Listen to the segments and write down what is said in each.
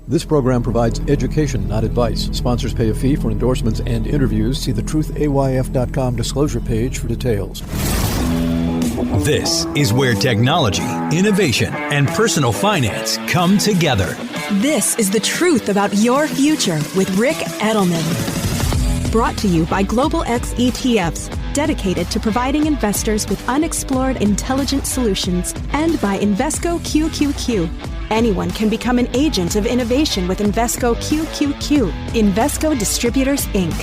This program provides education, not advice. Sponsors pay a fee for endorsements and interviews. See the truthayf.com disclosure page for details. This is where technology, innovation, and personal finance come together. This is the truth about your future with Rick Edelman. Brought to you by Global X ETFs, dedicated to providing investors with unexplored intelligent solutions, and by Invesco QQQ. Anyone can become an agent of innovation with Invesco QQQ. Invesco Distributors, Inc.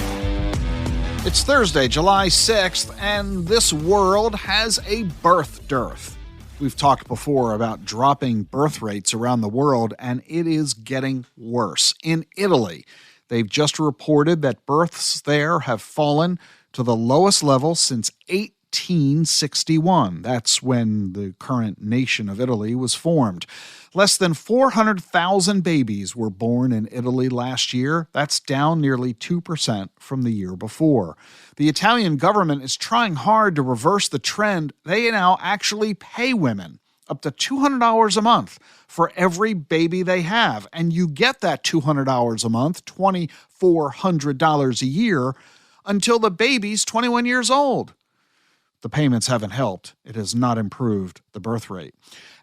It's Thursday, July 6th, and this world has a birth dearth. We've talked before about dropping birth rates around the world, and it is getting worse. In Italy, they've just reported that births there have fallen to the lowest level since 1861. That's when the current nation of Italy was formed. Less than 400,000 babies were born in Italy last year. That's down nearly 2% from the year before. The Italian government is trying hard to reverse the trend. They now actually pay women up to $200 a month for every baby they have. And you get that $200 a month, $2,400 a year, until the baby's 21 years old. The payments haven't helped. It has not improved the birth rate.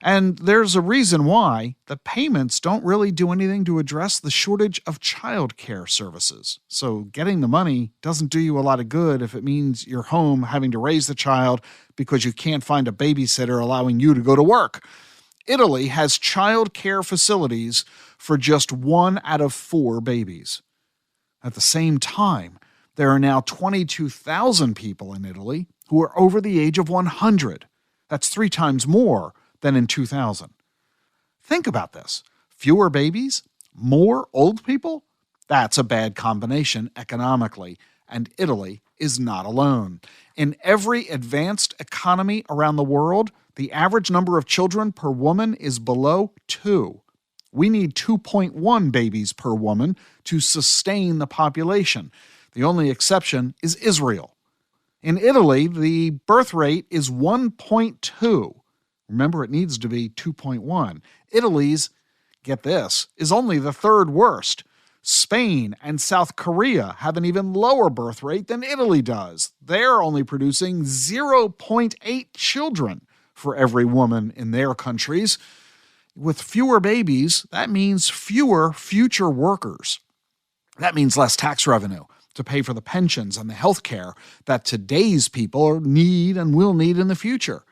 And there's a reason why. The payments don't really do anything to address the shortage of child care services. So getting the money doesn't do you a lot of good if it means you're home having to raise the child because you can't find a babysitter allowing you to go to work. Italy has child care facilities for just 1 out of 4 babies. At the same time, there are now 22,000 people in Italy who are over the age of 100. That's 3 times more than in 2000. Think about this. Fewer babies, more old people? That's a bad combination economically, and Italy is not alone. In every advanced economy around the world, the average number of children per woman is below 2. We need 2.1 babies per woman to sustain the population. The only exception is Israel. In Italy, the birth rate is 1.2. Remember, it needs to be 2.1. Italy's, get this, is only the 3rd worst. Spain and South Korea have an even lower birth rate than Italy does. They're only producing 0.8 children for every woman in their countries. With fewer babies, that means fewer future workers. That means less tax revenue to pay for the pensions and the health care that today's people need and will need in the future.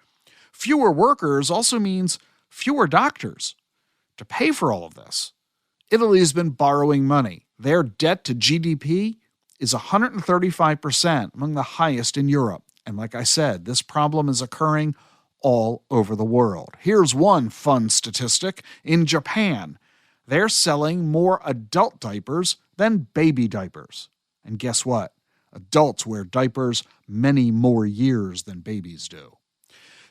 Fewer workers also means fewer doctors to pay for all of this. Italy has been borrowing money. Their debt to GDP is 135%, among the highest in Europe. And like I said, this problem is occurring all over the world. Here's one fun statistic. In Japan, they're selling more adult diapers than baby diapers. And guess what? Adults wear diapers many more years than babies do.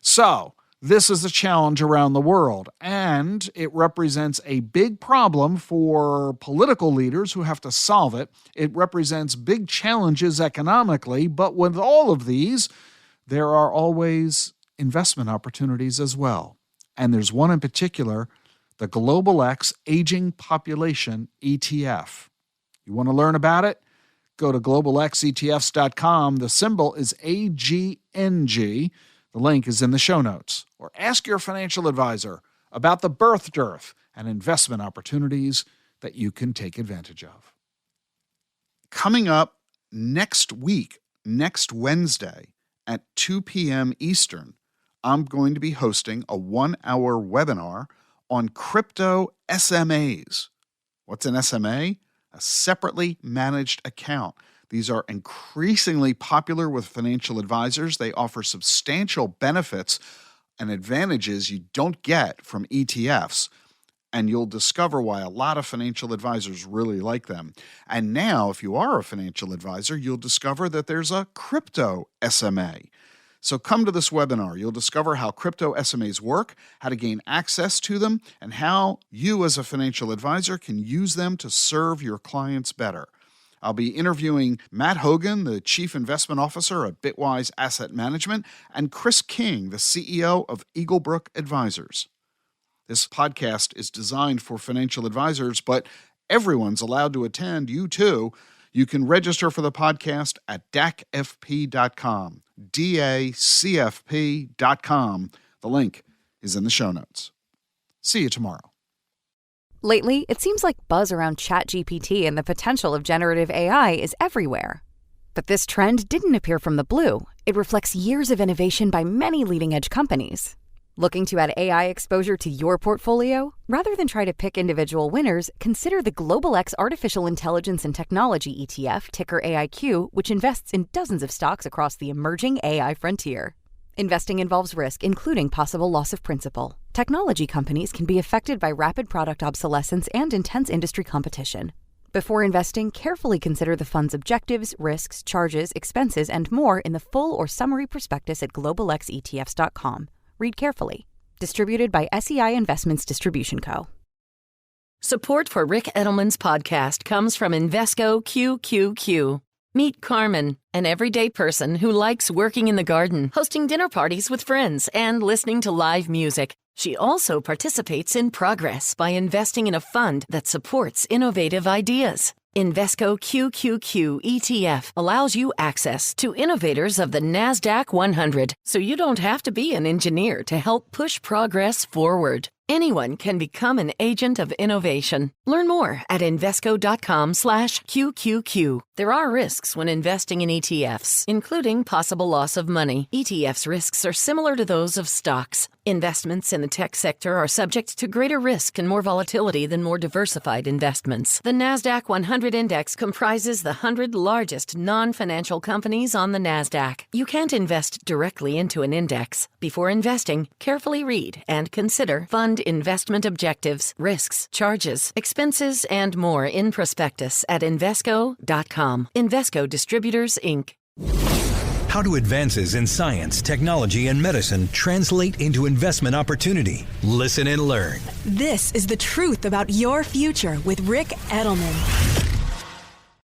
So, this is a challenge around the world, and it represents a big problem for political leaders who have to solve it. It represents big challenges economically, but with all of these, there are always investment opportunities as well. And there's one in particular, the Global X Aging Population ETF. You want to learn about it? Go to globalxetfs.com. The symbol is AGNG. The link is in the show notes. Or ask your financial advisor about the birth dearth and investment opportunities that you can take advantage of. Coming up next week, next Wednesday at 2 p.m. Eastern, I'm going to be hosting a 1-hour webinar on crypto SMAs. What's an SMA? A separately managed account. These are increasingly popular with financial advisors. They offer substantial benefits and advantages you don't get from ETFs. And you'll discover why a lot of financial advisors really like them. And now, if you are a financial advisor, you'll discover that there's a crypto SMA. So come to this webinar. You'll discover how crypto SMAs work, how to gain access to them, and how you as a financial advisor can use them to serve your clients better. I'll be interviewing Matt Hogan, the Chief Investment Officer at Bitwise Asset Management, and Chris King, the CEO of Eaglebrook Advisors. This podcast is designed for financial advisors, but everyone's allowed to attend, you too. You can register for the podcast at dacfp.com, DACFP.com. The link is in the show notes. See you tomorrow. Lately, it seems like buzz around ChatGPT and the potential of generative AI is everywhere. But this trend didn't appear from the blue. It reflects years of innovation by many leading-edge companies. Looking to add AI exposure to your portfolio? Rather than try to pick individual winners, consider the Global X Artificial Intelligence and Technology ETF, ticker AIQ, which invests in dozens of stocks across the emerging AI frontier. Investing involves risk, including possible loss of principal. Technology companies can be affected by rapid product obsolescence and intense industry competition. Before investing, carefully consider the fund's objectives, risks, charges, expenses, and more in the full or summary prospectus at globalxetfs.com. Read carefully. Distributed by SEI Investments Distribution Co. Support for Rick Edelman's podcast comes from Invesco QQQ. Meet Carmen, an everyday person who likes working in the garden, hosting dinner parties with friends, and listening to live music. She also participates in Progress by investing in a fund that supports innovative ideas. Invesco QQQ ETF allows you access to innovators of the NASDAQ 100, so you don't have to be an engineer to help push progress forward. Anyone can become an agent of innovation. Learn more at Invesco.com/QQQ. There are risks when investing in ETFs, including possible loss of money. ETFs' risks are similar to those of stocks. Investments in the tech sector are subject to greater risk and more volatility than more diversified investments. The NASDAQ 100 index comprises the 100 largest non-financial companies on the NASDAQ. You can't invest directly into an index. Before investing, carefully read and consider fund investment objectives, risks, charges, expenses, and more in prospectus at Invesco.com. Invesco Distributors, Inc. How do advances in science, technology, and medicine translate into investment opportunity? Listen and learn. This is The Truth About Your Future with Rick Edelman.